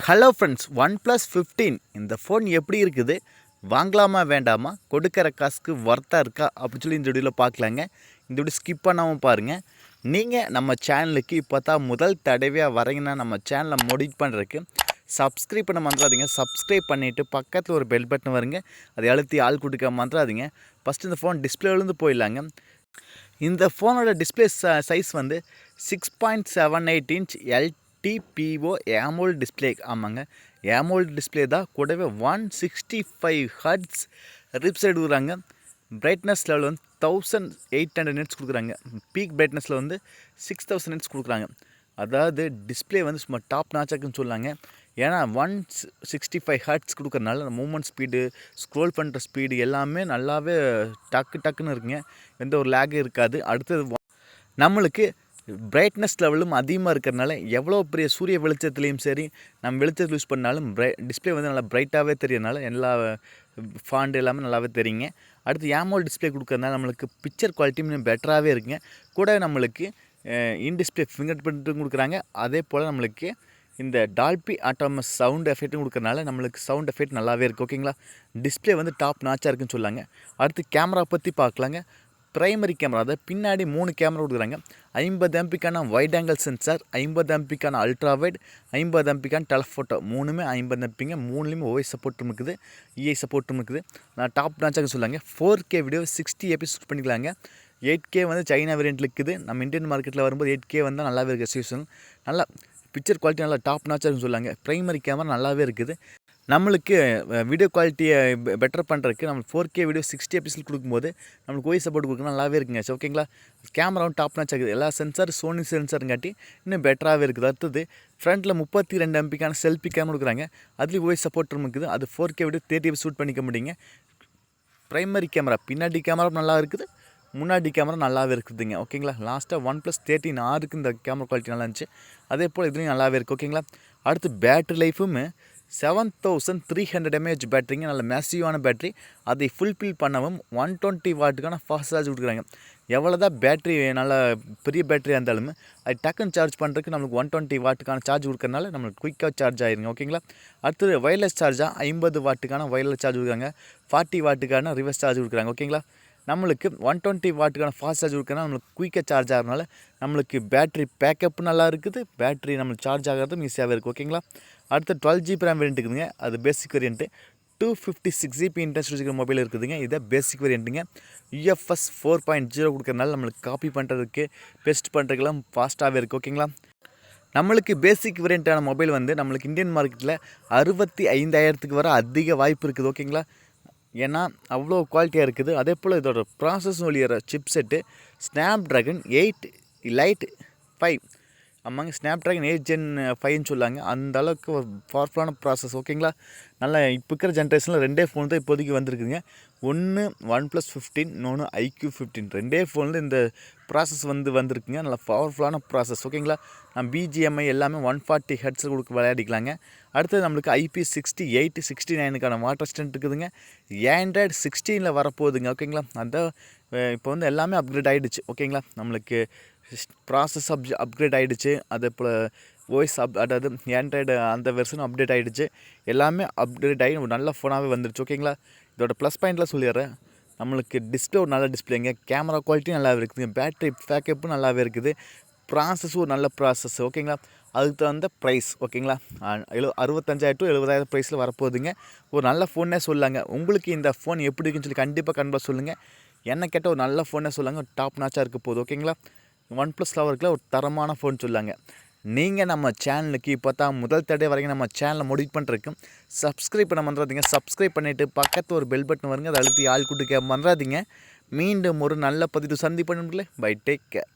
Hello friends, OnePlus 15 இந்த phone எப்படி இருக்குது, வாங்கலாமா வேண்டாமா, கொடுக்குற காசுக்கு ஒர்த்தாக இருக்கா அப்படின்னு சொல்லி இந்த வீடியோவில் பார்க்கலாங்க. இந்த வீடியோ ஸ்கிப் பண்ணாமல் பாருங்கள். நீங்கள் நம்ம சேனலுக்கு இப்போ தான் முதல் தடவையாக வரீங்கன்னா நம்ம சேனலை மோடிட் பண்ணுறதுக்கு சப்ஸ்கிரைப் பண்ண மறந்துடாதீங்க. சப்ஸ்கிரைப் பண்ணிவிட்டு பக்கத்தில் ஒரு பெல் பட்டன் வருங்க, அதை அழுத்தி ஆள் கொடுக்க மறந்துடாதீங்க. ஃபஸ்ட்டு இந்த ஃபோன் டிஸ்பிளேலேருந்து போயிடலாங்க. இந்த ஃபோனோட டிஸ்பிளே சைஸ் வந்து 6.78 இன்ச் LTPO AMOLED டிஸ்பிளே. ஆமாங்க, AMOLED டிஸ்பிளே தான். கூடவே 165 ஹர்ட்ஸ் ரிப்ஸ் எடுக்கிறாங்க. பிரைட்னஸ் லெவல் வந்து 1800 nits கொடுக்குறாங்க. பீக் பிரைட்னஸில் வந்து 6000 nits கொடுக்குறாங்க. அதாவது டிஸ்பிளே வந்து சும்மா டாப் நாச்சாக்குன்னு சொல்லாங்க. ஏன்னா 165 ஹர்ட்ஸ் கொடுக்குறனால மூவ்மெண்ட் ஸ்பீடு, ஸ்க்ரோல் பண்ணுற ஸ்பீடு எல்லாமே நல்லாவே டக்குன்னு இருக்குங்க. எந்த ஒரு லேகும் இருக்காது. அடுத்தது நம்மளுக்கு பிரைட்னஸ் லெவலும் அதிகமாக இருக்கிறதுனால எவ்வளோ பெரிய சூரிய வெளிச்சத்துலேயும் சரி, நம்ம வெளிச்சத்தில் யூஸ் பண்ணாலும் டிஸ்பிளே வந்து நல்லா பிரைட்டாகவே தெரியறனால எல்லா ஃபாண்ட் எல்லாமே நல்லாவே தெரியுங்க. அடுத்து AMOLED டிஸ்பிளே கொடுக்கறதுனால நம்மளுக்கு பிக்சர் குவாலிட்டியும் பெட்டராகவே இருக்குங்க. கூட நம்மளுக்கு இன் டிஸ்பிளே ஃபிங்கர் பிரிண்ட்டும் கொடுக்குறாங்க. அதே போல் நம்மளுக்கு இந்த டால்பி ஆட்டோமஸ் சவுண்ட் எஃபெக்ட்டும் கொடுக்கறனால நம்மளுக்கு சவுண்ட் எஃபெக்ட் நல்லாவே இருக்குது. ஓகேங்களா, டிஸ்பிளே வந்து டாப் நாச்சாக இருக்குன்னு சொல்லாங்க. அடுத்து கேமரா பற்றி பார்க்கலாங்க. பிரைமரி கேமரா, அதாவது பின்னாடி 3 கேமரா கொடுக்குறாங்க. 50 MPக்கான வைட் ஆங்கிள் சென்சார், 50 MPக்கான அல்ட்ரா வைட், 50 MPக்கான டெலஃபோட்டோ. மூணுமே 50 MPங்க. மூணுலேயுமே OIS சப்போர்ட்டும் இருக்குது, EI சப்போர்ட்டும் இருக்குது. நான் டாப் நாச்சாக சொல்லாங்க. 4K வீடியோ 60 FPS ஷூட் பண்ணிக்கலாங்க. 8K வந்து சைனா வேரியன்ட் இருக்குது. நம்ம இந்தியன் மார்க்கெட்டில் வரும்போது 8K வந்தால் நல்லாவே இருக்குது. சிச்சுவேஷன் நல்லா பிக்சர் குவாலிட்டி நல்லா டாப் நாச்சாக சொல்லாங்க. ப்ரைமரி கேமரா நல்லாவே இருக்குது. நம்மளுக்கு வீடியோ குவாலிட்டியை பெட்டர் பண்ணுறதுக்கு நம்மளுக்கு 4K வீடியோ 60 FPS கொடுக்கும்போது நம்மளுக்கு OIS சப்போர்ட் கொடுக்கணும் நல்லாவே இருக்குங்க. சரி, ஓகேங்களா. கேமராவும் டாப் நாச் ஆகுது. எல்லா சென்சார் சோனி சென்சாருங்காட்டி இன்னும் பெட்டராகவே இருக்குது. அடுத்தது ஃப்ரண்ட்டில் 32 MPக்கான செல்ஃபி கேமரா கொடுக்குறாங்க. அதுலேயும் OIS சப்போர்ட் இருக்குது. அது 4K வீடியோ 30 FPS ஷூட் பண்ணிக்க முடியுங்க. ப்ரைமரி கேமரா பின்னாடி கேமரா நல்லா இருக்குது, முன்னாடி கேமரா நல்லாவே இருக்குதுங்க. ஓகேங்களா. லாஸ்ட்டாக OnePlus 13 இந்த கேமரா குவாலிட்டி நல்லா இருந்துச்சு. அதே போல் இதுலேயும் நல்லாவே இருக்குது. ஓகேங்களா. அடுத்து பேட்ரி லைஃபும் 7300 mAh பேட்டரிங்க. நல்ல மேசிவான பேட்டரி. அதை ஃபுல்ஃபில் பண்ணவும் 120 வாட்டுக்கான ஃபாஸ்ட் சார்ஜ் கொடுக்குறாங்க. எவ்வளோ தான் பேட்டரி நல்லா பெரிய பேட்டரியாக இருந்தாலும் அது டக்குன்னு சார்ஜ் பண்ணுறதுக்கு நம்மளுக்கு 120 வாட்டுக்கான சார்ஜ் கொடுக்கறனால நம்மளுக்கு குயிக்காக சார்ஜ் ஆயிருங்க. ஓகேங்களா. அடுத்தது வயர்லெஸ் சார்ஜாக 50 வாட்டுக்கான வயர்லெஸ் சார்ஜ் கொடுக்குறாங்க. 40 வாட்டுக்கான ரிவர்ஸ் சார்ஜ் கொடுக்குறாங்க. ஓகேங்களா. நம்மளுக்கு 120 வாட்டுக்கான ஃபாஸ்ட் சார்ஜ் கொடுக்கறனால நம்மளுக்கு குயிக்காக சார்ஜ் ஆகிறதுனால நம்மளுக்கு பேட்ரி பேக்கப் நல்லா இருக்குது. பேட்ரி நம்மளுக்கு சார்ஜ் ஆகிறதும் ஈஸியாகவே இருக்குது. ஓகேங்களா. அடுத்து 12GB RAM வேரியன்ட் இருக்குதுங்க. அது பேசிக் வேரியன்ட்டு. 256GB இன்டர்னல் இருக்கிற மொபைல் இருக்குதுங்க. இதை பேசிக் வேரியன்ட்டுங்க. UFS 4.0 கொடுக்கறனால நம்மளுக்கு காப்பி பண்ணுறதுக்கு, பெஸ்ட் பண்ணுறதுக்கெல்லாம் ஃபாஸ்ட்டாகவே இருக்குது. ஓகேங்களா. நம்மளுக்கு பேசிக் வேரியண்ட்டான மொபைல் வந்து நம்மளுக்கு இந்தியன் மார்க்கெட்டில் 65,000 வர அதிக வாய்ப்பு இருக்குது. ஓகேங்களா. ஏன்னா அவ்வளோ குவாலிட்டியாக இருக்குது. அதே போல் இதோட ப்ராசஸ் ஒழியிற சிப்செட்டு ஸ்னாப்ட்ராகன் 8 Lite 5. ஆமாங்க, ஸ்னாப்ட்ராகன் 8 Gen 5ன்னு சொல்லாங்க. அந்த அளவுக்கு ஒரு பவர்ஃபுல்லான ப்ராசஸ். ஓகேங்களா. நல்லா இப்போ இருக்கிற ஜென்ரேஷனில் 2 ஃபோன் தான் இப்போதைக்கு வந்திருக்குதுங்க. ஒன்று OnePlus 15, இன்னொன்று iQOO 15. 2 ஃபோனில் இந்த ப்ராசஸ் வந்திருக்குங்க. நல்லா பவர்ஃபுல்லான ப்ராசஸ். ஓகேங்களா. நம்ம BGMI எல்லாமே 140 Hz கொடுக்க விளையாடிக்கலாங்க. அடுத்தது நம்மளுக்கு IP68, 69க்கான வாட்டர் ரெசிஸ்டன்ட் இருக்குதுங்க. Android 16 வரப்போகுதுங்க. ஓகேங்களா. அந்த இப்போ வந்து எல்லாமே அப்கிரேட் ஆகிடுச்சு. ஓகேங்களா. நம்மளுக்கு ப்ராசஸ் அப்கிரேட் ஆகிடுச்சு. அதே போல் OS அதாவது ஆண்ட்ராய்டு அந்த வெர்ஷனும் அப்டேட் ஆகிடுச்சு. எல்லாமே அப்டேட் ஆகி ஒரு நல்ல ஃபோனாகவே வந்துருச்சு. ஓகேங்களா. இதோட ப்ளஸ் பாயிண்ட்லாம் சொல்லிடுறேன். நம்மளுக்கு டிஸ்பிளே ஒரு நல்ல டிஸ்பிளேங்க. கேமரா குவாலிட்டியும் நல்லாவே இருக்குதுங்க. பேட்டரி பேக்கப்பும் நல்லாவே இருக்குது. ப்ராசஸும் ஒரு நல்ல ப்ராசஸ். ஓகேங்களா. அதுக்கு தகுந்த ப்ரைஸ். ஓகேங்களா. 65,000 to 70,000 ப்ரைஸில் வரப்போகுதுங்க. ஒரு நல்ல ஃபோனே சொல்லாங்க. உங்களுக்கு இந்த ஃபோன் எப்படி இருக்குன்னு சொல்லி கண்டிப்பாக சொல்லுங்கள். என்ன கேட்டால் ஒரு நல்ல ஃபோனே சொல்லாங்க. டாப் நாச்சாக இருக்க போகுது. ஓகேங்களா. OnePlus லவருக்குள்ள ஒரு தரமான ஃபோன் சொல்லாங்க. நீங்கள் நம்ம சேனலுக்கு இப்போ தான் முதல் தடவை வரைக்கும் நம்ம சேனலை மோடிட் பண்ணுறதுக்கு சப்ஸ்கிரைப் பண்ண மறந்துடாதீங்க. சப்ஸ்கிரைப் பண்ணிவிட்டு பக்கத்து ஒரு பெல் பட்டன் வருங்க, அதை அழுத்தி ஆள் கூட்டுக்க மறந்துடாதீங்க. மீண்டும் ஒரு நல்ல பதிவு சந்திப்பேன். Bye, take care.